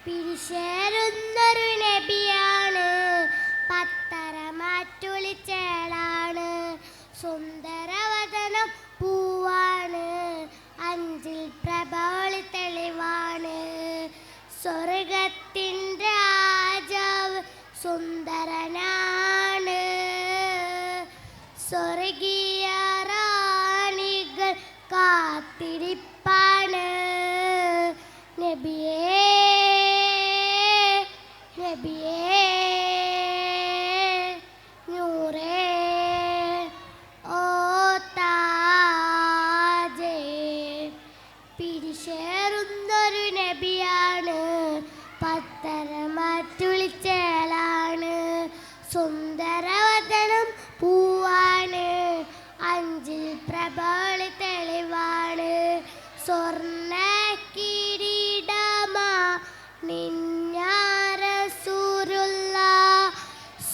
പിരിശേരുന്നൊരു നബിയാണ്, പത്തര മാറ്റുളിച്ചേളാണ്. സുന്ദരവദനം പൂവാണ്, അഞ്ചിൽ പ്രഭോളി തെളിവാണ്. സ്വർഗത്തിൻ രാജാവ് സുന്ദരനാണ്, സ്വർഗീയ റാണികൾ കാത്തിരിപ്പാണ്. നബിയേ നബിയേ നൂറേ ഓ താജേ. പിരിശേറുന്നൊരു നബിയാണ്, പത്തര മാറ്റുളിച്ചേളാണ്. സുന്ദരവദനം പൂവാണ്, അഞ്ചിൽ പ്രഭോളി തെളിവാണ്. സ്വർണ്ണ കിരീടമാ നിന്നാരസൂലുള്ള,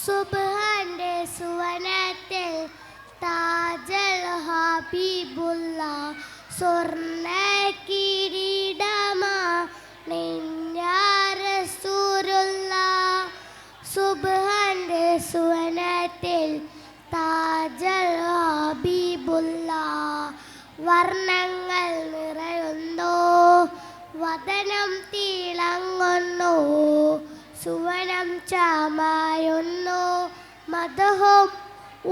സുബ്ഹാന്റെ സുവനത്തിൽ താജൽ ഹബീബുള്ള. സ്വർണ്ണ കിരീടമാ നിന്നാരസൂലുള്ള, സുബ്ഹാന്റെ സുവനത്തിൽ താജൽ ഹബീബുള്ള. വർണ്ണങ്ങൾ നിറയുന്നു, വദനം തിളങ്ങുന്നു, സുവനം ചാമായുന്നു, മദഹും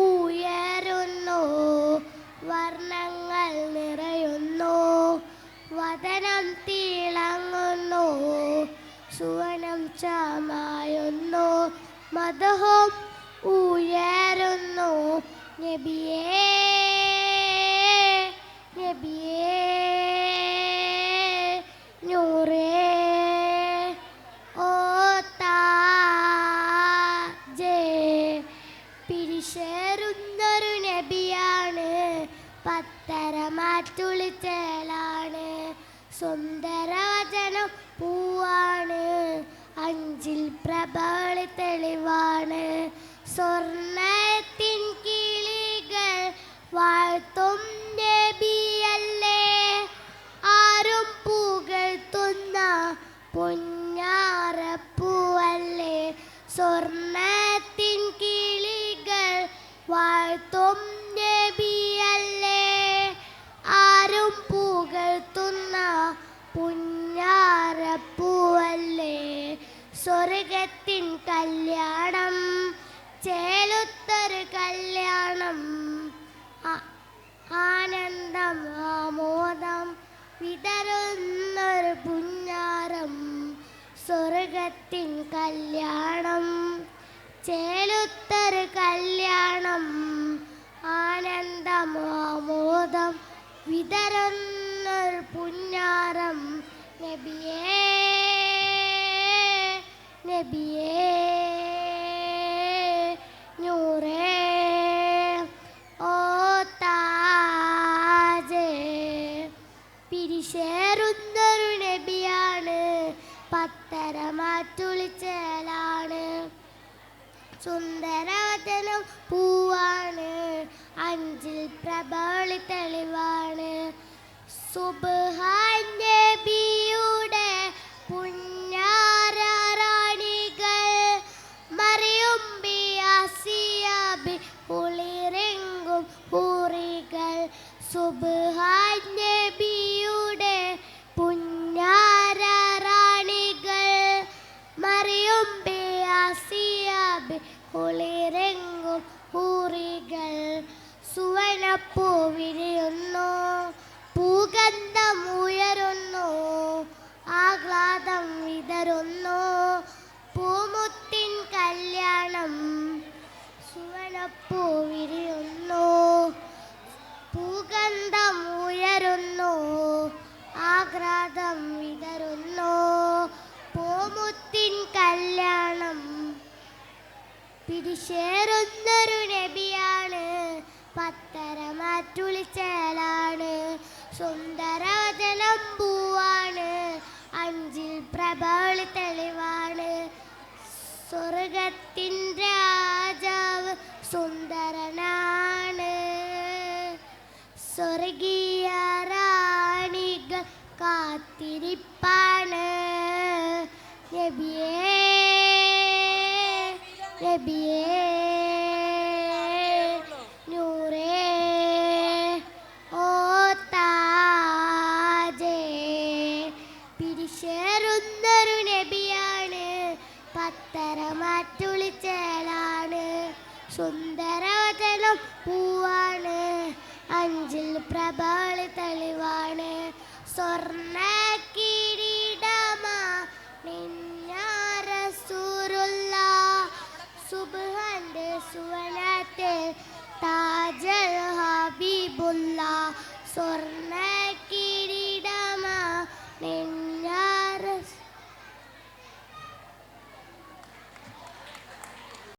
ഉയരുന്നു. വർണ്ണങ്ങൾ നിറയുന്നു, വദനം തിളങ്ങുന്നു, സുവനം ചാമായുന്നു, മദഹും ഉയരുന്നു. നബിയേ നബിയേ നൂറേ ഓ താജേ. പിരിശേറുന്നൊരു നബിയാണ്, പത്തര മാറ്റുളിച്ചേളാണ്. സുന്ദരവദനം പൂവാണ്, അഞ്ചിൽ പ്രഭോളി തെളിവാണ്. സ്വർണ്ണത്തിൻ കിളികൾ വാഴ്ത്തും നബിയല്ലേ, ആരും പുകഴ്ത്തുന്ന പൊന്നാരപ്പൂവല്ലേ. സ്വർണ്ണത്തിൻ കിളികൾ വാഴ്ത്തും നബിയല്ലേ, ആരും പുകഴ്ത്തുന്ന പൊന്നാരപ്പൂവല്ലേ. സ്വർഗത്തിൻ കല്യാണം ചേലുത്തൊരു കല്യാണം, ആനന്ദം ആമോദം വിതറുന്നൊരു പുന്നാരം. സ്വർഗത്തിൻ കല്യാണം ചേലുത്തൊരു കല്യാണം, ആനന്ദം ആമോദം വിതറുന്നൊരു പുന്നാരം. നബിയേ നബിയേ നൂറേ ഓ താജേ. പിരിശേറുന്നൊരു നബിയാണ്, പത്തര മാറ്റുളിച്ചേളാണ്. സുന്ദരവദനം പൂവാണ്, അഞ്ചിൽ പ്രഭോളി തെളിവാണ്. സുബ്ഹാൻ നബിയുടെ പുന്നാരറാണികൾ, മറിയും ബിയാസിയാബി കുളിരെങ്കും ഹൂറികൾ. സുബ്ഹാൻ നബിയുടെ പുന്നാരറാണികൾ, മറിയും ബിയാസിയാബി കുളിരെങ്കും ഹൂറികൾ. സുവനപ്പൂ വിരിയുന്നു, പൂഗന്ധം ഉയരുന്നു, ആഹ്ലാദം വിതറുന്നു, പൂമുത്തിൻ കല്യാണം. സുവനപ്പൂ വിരിയുന്നു, പൂഗന്ധം ഉയരുന്നു, ആഹ്ലാദം വിതറുന്നു, പൂമുത്തിൻ കല്യാണം. പിരിശേറുന്നൊരു നബിയാണ്, പത്തര മാറ്റുളിച്ചേളാണ്. സുന്ദരവദനം പൂവാണ്, അഞ്ചിൽ പ്രഭോളി തെളിവാണ്. സ്വർഗത്തിൻ രാജാവ് സുന്ദരനാണ്, സ്വർഗീയ റാണികൾ കാത്തിരിപ്പാണ്. നബിയേ നബിയേ നൂറേ ഓ താജേ പിരിശേറുന്നൊരു നബിയാണ് പത്തരമാറ്റുളിച്ചേലാണ് സുന്ദരവചനം പൂവാണ് അഞ്ചിൽ പ്രഭകൾ തെളിവാണ് സ്വർണ്ണ കിരീടമാ റസൂലുള്ള സുബ്ഹാന്റെ സുവനത്തെ താജൽ ഹബീബുള്ള സ്വർണ്ണ